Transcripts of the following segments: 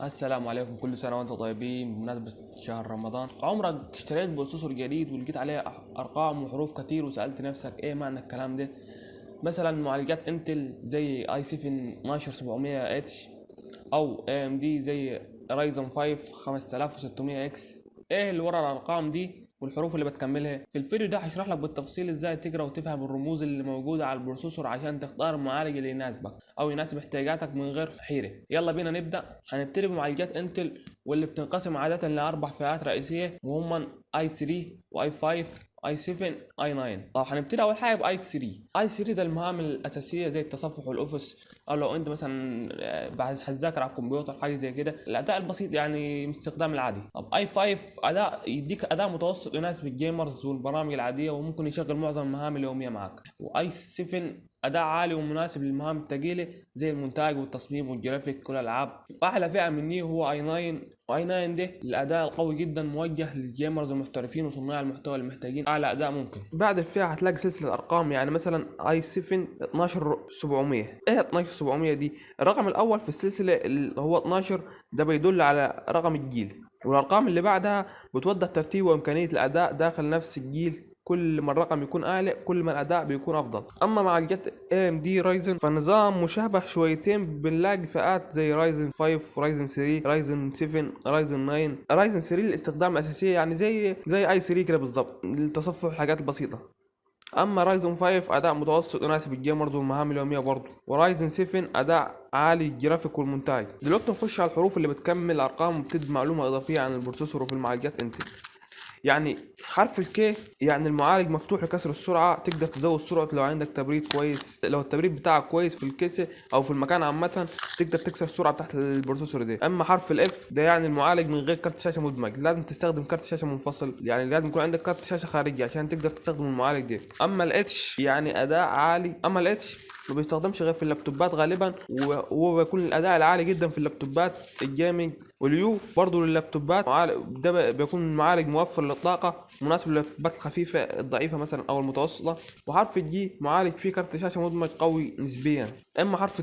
السلام عليكم، كل سنة وانتم طيبين بمناسبة شهر رمضان. عمرك اشتريت بروسيسور جديد ولقيت عليه ارقام وحروف كتير وسألت نفسك ايه معنى الكلام ده؟ مثلا معالجات انتل زي اي 7 12700 اتش، او اي ام دي زي رايزن 5 5600 اكس. ايه اللي ورا الارقام دي والحروف اللي بتكملها؟ في الفيديو ده هشرح لك بالتفصيل ازاي تقرا وتفهم الرموز اللي موجوده على البروسيسور عشان تختار المعالج اللي يناسبك او يناسب احتياجاتك من غير حيره. يلا بينا نبدا. هنبتدي بمعالجات انتل واللي بتنقسم عاده لاربع فئات رئيسيه، وهم اي 3 واي 5 اي 7 اي 9. طب هنبتدي اول حاجه باي 3. اي 3 ده المهام الاساسيه زي التصفح والاوفيس، او لو انت مثلا بعد هتذاكر على الكمبيوتر حاجه زي كده، الاداء البسيط يعني باستخدام العادي. طب اي 5 اداء يديك اداء متوسط يناسب الجيمرز والبرامج العاديه، وممكن يشغل معظم المهام اليوميه معك. واي 7 اداء عالي ومناسب للمهام الثقيله زي المونتاج والتصميم والجرافيك والالعاب. واعلى فئه مني هو اي 9. واي 9 ده الاداء القوي جدا موجه للجيمرز المحترفين وصناع المحتوى اللي محتاجين اعلى اداء ممكن. بعد الفئه هتلاقي سلسله ارقام، يعني مثلا اي 7 12700. ايه 12700 دي؟ الرقم الاول في السلسله اللي هو 12 ده بيدل على رقم الجيل، والارقام اللي بعدها بتوضح ترتيب وامكانيه الاداء داخل نفس الجيل. كل ما الرقم يكون اعلى كل ما الاداء بيكون افضل. اما معالجات ام دي رايزن فالنظام مشابه شويتين، بنلاقي فئات زي رايزن 5 رايزن 3 رايزن 7 رايزن 9. رايزن 3 الاستخدام الاساسيه يعني زي اي 3 كده بالظبط، للتصفح الحاجات البسيطه. اما رايزن 5 اداء متوسط يناسب الجيمرز والمهام اليوميه برضه. ورايزن 7 اداء عالي الجرافيك والمونتاج. دلوقتي نخش على الحروف اللي بتكمل الارقام وبتدي معلومه اضافيه عن البروسيسور وفي المعالجات انتل. يعني حرف الكي يعني المعالج مفتوح لكسر السرعة، تقدر تزود سرعة لو عندك تبريد كويس. لو التبريد بتاعك كويس في الكيسة او في المكان عامة تقدر تكسر السرعة بتاعت البروسيسور ده. اما حرف الاف ده يعني المعالج من غير كارت شاشة مدمج، لازم تستخدم كارت شاشة منفصل، يعني لازم يكون عندك كارت شاشة خارجي عشان تقدر تستخدم المعالج ده. اما الاتش يعني اداء عالي. اما الاتش ما بيستخدمش غير في اللابتوبات غالبا، وهو بيكون الاداء العالي جدا في اللابتوبات الجيمنج. واليو برضه لللابتوبات ده بيكون معالج موفر للطاقة، مناسب لللابتوبات الخفيفة الضعيفة مثلا او المتوسطة. وحرف الجي معالج فيه كارت شاشة مدمج قوي نسبيا. اما حرف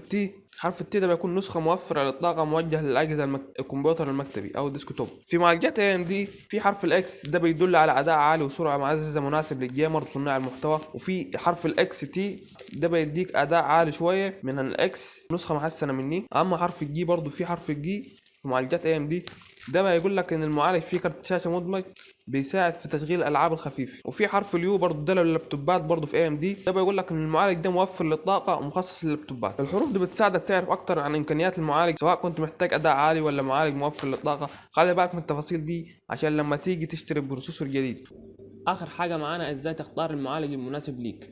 التي ده بيكون نسخة موفرة للطاقة، موجه للأجهزة الكمبيوتر المكتبي أو الديسكتوب. في معالجات اي ام دي في حرف الاكس ده بيدل على أداء عالي وسرعة معززة مناسب للجيمر وصناع المحتوى. وفي حرف الاكس تي ده بيديك أداء عالي شوية من الاكس، نسخة محسنة مني. أما حرف الجي برضو في حرف الجي في معالجات اي ام دي ده بيقول لك ان المعالج فيه كارت شاشه مدمج بيساعد في تشغيل الالعاب الخفيفه. وفي حرف اليو برضه ده لللابتوبات برضه في اي ام دي ده بيقول لك ان المعالج ده موفر للطاقه ومخصص لللابتوبات. الحروف دي بتساعدك تعرف اكتر عن امكانيات المعالج، سواء كنت محتاج اداء عالي ولا معالج موفر للطاقه. خلي بالك من التفاصيل دي عشان لما تيجي تشتري بروسيسور جديد. اخر حاجه معانا ازاي تختار المعالج المناسب ليك.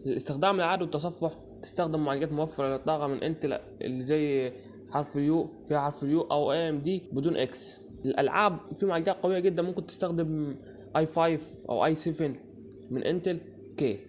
للاستخدام العادي والتصفح تستخدم معالجات موفرة للطاقة من انتل اللي زي حرف اليو، فيها حرف اليو، او اي ام دي بدون اكس. الالعاب في معالجات قوية جدا، ممكن تستخدم اي 5 او اي 7 من انتل كي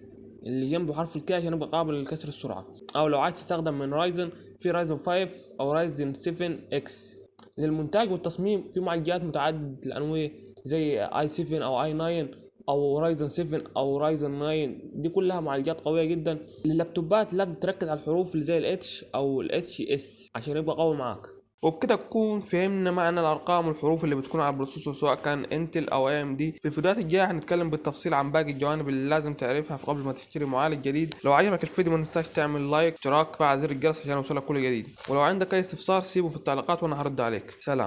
اللي جنبه حرف الكي عشان يبقى قابل لكسر السرعة. او لو عايز تستخدم من رايزن في رايزن 5 او رايزن 7 اكس. للمونتاج والتصميم في معالجات متعددة الانواع زي اي 7 او اي 9 او رايزن 7 او رايزن 9. دي كلها معالجات قويه جدا. لللابتوبات لازم تركز على الحروف اللي زي الاتش او الاتش اس عشان يبقى قوي معاك. وبكده تكون فهمنا معنى الارقام والحروف اللي بتكون على البروسيسور سواء كان انتل او اي ام دي. في الفيديوهات الجايه هنتكلم بالتفصيل عن باقي الجوانب اللي لازم تعرفها قبل ما تشتري معالج جديد. لو عجبك الفيديو ما تنساش تعمل لايك، اشتراك، فعل زر الجرس عشان يوصلك كل جديد. ولو عندك اي استفسار سيبه في التعليقات وانا هرد عليك. سلام.